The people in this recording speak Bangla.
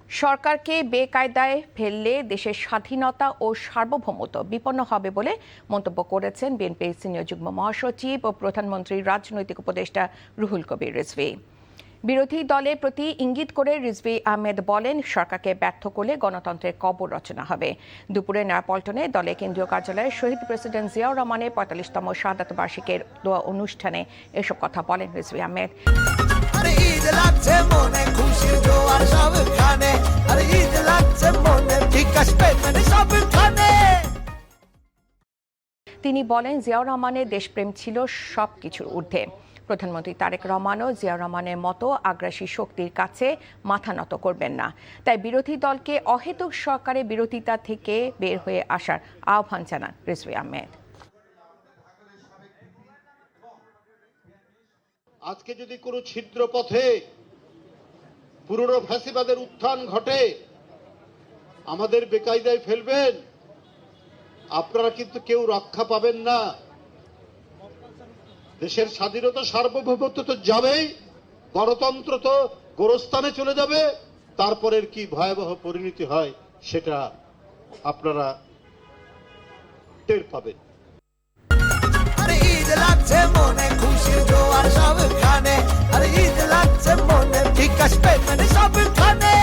সরকারকে বেকায়দায় ফেললে দেশের স্বাধীনতা ও সার্বভৌমত্ব বিপন্ন হবে বলে মন্তব্য করেছেন বিএনপির সিনিয়র যুগ্ম মহাসচিব ও প্রধানমন্ত্রীর রাজনৈতিক উপদেষ্টা রুহুল কবির রিজভী। বিরোধী দলের প্রতি ইঙ্গিত করে রিজভী আহমেদ বলেন, সরকারকে ব্যর্থ করলে গণতন্ত্রের কবর রচনা হবে। দুপুরে নয়াপল্টনে দলের কেন্দ্রীয় কার্যালয়ে শহীদ প্রেসিডেন্ট জিয়াউর রহমানের ৪৫তম শাহাদাত বার্ষিকীর দোয়া অনুষ্ঠানে এসব কথা বলেন রিজভী আহমেদ। তিনি বলেন, জিয়াউর রহমানের দেশপ্রেম ছিল সবকিছুর ঊর্ধ্বে। প্রধানমন্ত্রী তারেক রহমানও জিয়াউর রহমানের মতো আগ্রাসী শক্তির কাছে মাথা নত করবেন না। তাই বিরোধী দলকে অহেতুক সরকারের বিরোধিতা থেকে বের হয়ে আসার আহ্বান জানান রিজভী আহমেদ। আজকে যদি কোনো ছিদ্র পথে পুরনো ফ্যাসিবাদের উত্থান ঘটে, আমাদের বেকায়দায় ফেলবেন, আপনারা কিন্তু কেউ রক্ষা পাবেন না। দেশের স্বাধীনতা সার্বভৌমত্ব তো যাবেই, গণতন্ত্র তো গোরস্থানে চলে যাবে। তারপরের কি ভয়াবহ পরিণতি হয় সেটা আপনারা টের পাবেন। ঈদ লাগছে মনে, খুশির জোয়ার সবখানে, আর ঈদ লাগছে মনে, বিকাশ পেমেন্ট সবখানে।